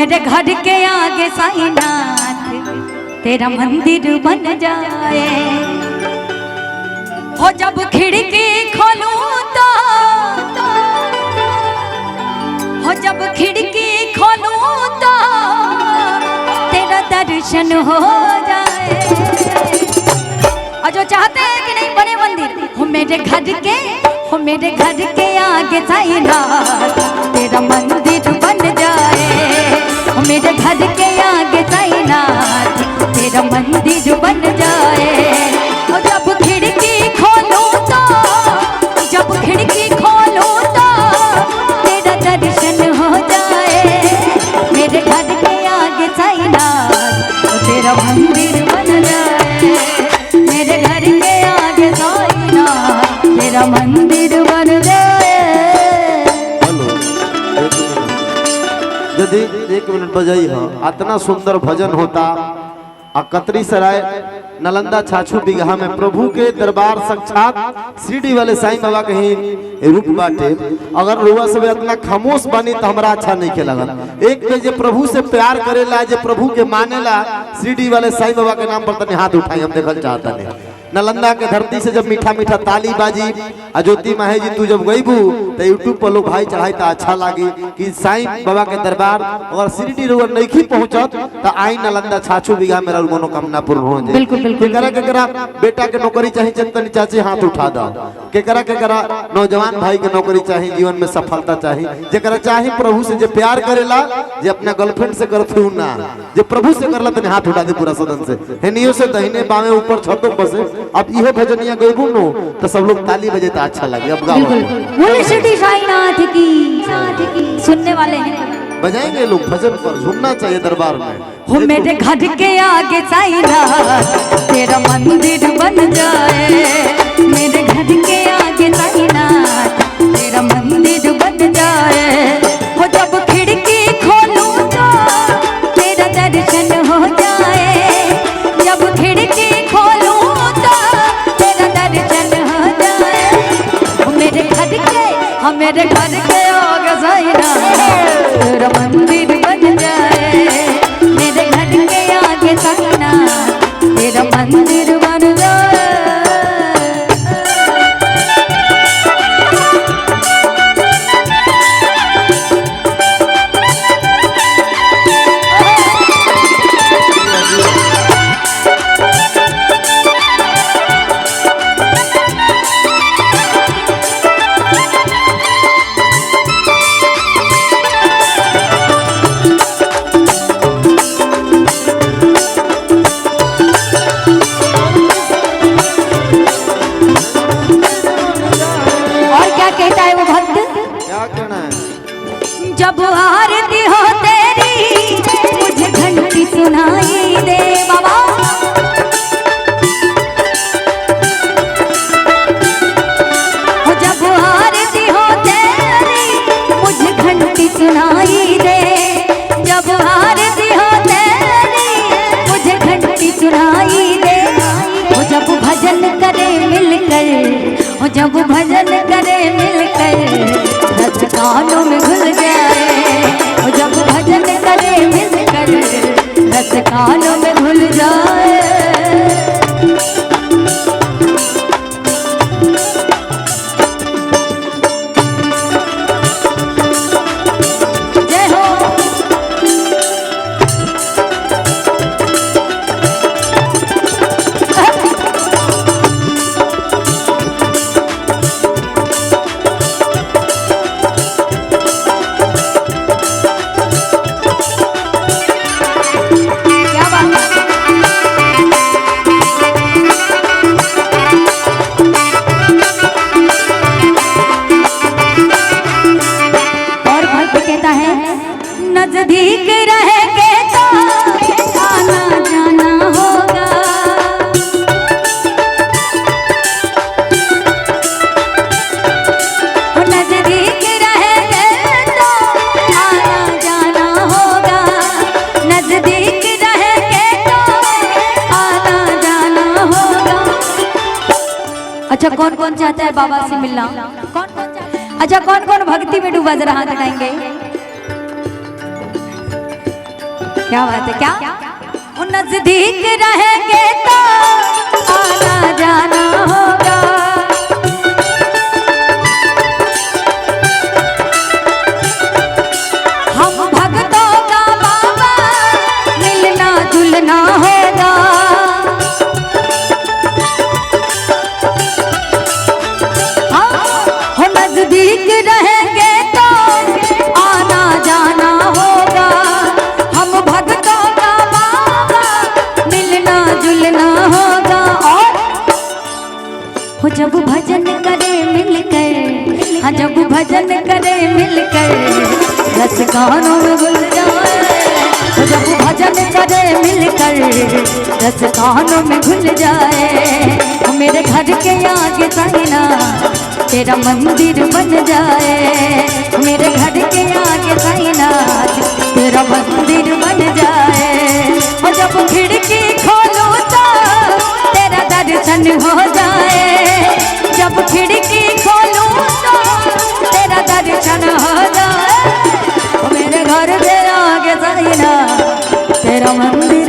मेरे घर के आगे साईनाथ तेरा मंदिर बन जाए। हो जब खिड़की खोलूं तो, हो जब खिड़की खोलूं तो तेरा दर्शन हो जाए। और जो चाहते हैं कि नहीं बने मंदिर, हो मेरे घर के, हो मेरे घर के आगे साईनाथ तेरा मंदिर बन जाए। हो मेरे घर के आगे साईनाथ तेरा मंदिर बन जाए। और जब खिड़की खोलूं तो, जब खिड़की खोलूं तो तेरा दर्शन हो जाए। मेरे घर के आगे साईनाथ तेरा मंदिर बन जाए। मेरे घर के आगे साईनाथ तेरा मंदिर बन जाए। यदि 1 मिनट बजाई हो, इतना सुंदर भजन होता। अकतरी सराय नालंदा छाछू बिगहा में प्रभु के दरबार साक्षात सीडी वाले साईं बाबा के ही रूप बाटे। अगर रुआ सब इतना खामोश बनी तो हमरा अच्छा नहीं के लगल। एक पे जे प्रभु से प्यार करेला, जे प्रभु के मानेला, सीडी वाले साईं बाबा के नाम पर तनी हाथ उठाई, हम देखल चाहता नहीं। नालंदा के धरती से जब मीठा मीठा ताली बाजी, अज्योति माहे जी तू जब गईबू तो यूट्यूब पर लोग भाई चढ़ाई तो अच्छा लगी कि साईं बाबा के दरबार अगर सीडी रोड नहीं पहुंचत तो आई नालंदा छाछू बिगहा मेरा मनोकामना पूर्ण हो जाए। केकरा बेटा के नौकरी चाहिए चंदनी चाची हाथ उठा दो। केकरा नौजवान भाई के नौकरी चाहिए, जीवन में सफलता चाहिए। जेकरा चाहिए प्रभु से जे प्यार करेला, जे अपना गर्लफ्रेंड से करथू ना, जे प्रभु से करला तने हाथ उठा दे पूरा सदन से। हेनियो से दहिने बामे ऊपर छतों पर से। अब इहो भजनिया गईबू नो तो सब लोग ताली बजे तो अच्छा लगे। अब गाओ बोले सिटी साईनाथ की। सुनने वाले हैं, बजाएंगे लोग भजन पर, झूमना चाहिए दरबार में। हो मेरे घर के आगे साईनाथ तेरा मंदिर बन जाए। मेरे घर के आगे साईनाथ तेरा मंदिर बन जाए। हो जब खिड़की खोलूं तो तेरा दर्शन हो जाए। जब खिड़की खोलूं तो तेरा दर्शन हो जाए। हो मेरे घर के, हो मेरे घर के आगे साईनाथ तेरा मंदिर बन जाए। मेरे घर के आगे साईनाथ तेरा मंदिर बन जाए। जब आरती हो तेरी मुझे घंटी सुनाई दे बाबा। जब आरती हो तेरी मुझे घंटी सुनाई दे। जब आरती हो तेरी मुझे घंटी सुनाई दे। वो जब भजन करे मिलकर, वो जब भजन करे मिलकर रस कानों में घुल जाए। वो जब भजन करे मिलकर रस कानों में घुल जाए। जय हो। नजदीक रहेंगे तो आना जाना होगा। नजदीक रहेंगे तो आना जाना होगा। नजदीक रहेंगे तो आना जाना होगा। अच्छा कौन कौन चाहता है बाबा से मिलना? कौन कौन चाहता है? अच्छा कौन कौन भक्ति में डूबा, जरा हाथ उठाएंगे। क्या बात है, क्या वो नजदीक रहेंगे तो आना जाना होगा। हम भक्तों का बाबा मिलना जुलना होगा। हाँ नजदीक रहेंगे तो आना जाना होगा। हम भक्तों का बाबा मिलना जुलना होगा। और हो जब भजन करे मिलकर, हाँ जब भजन करे मिलकर रस गानों में घुल जाए। हो जब भजन करे मिलकर रस गानों में घुल जाए। हो मेरे घर के आगे साइना तेरा मंदिर बन जाए। मेरे घर के आगे साइना तेरा मंदिर बन जाए। और जब खिड़की खोलूं तो तेरा दर्शन हो जाए। जब खिड़की खोलूं तो तेरा दर्शन हो जाए। मेरे घर के आगे साइना तेरा मंदिर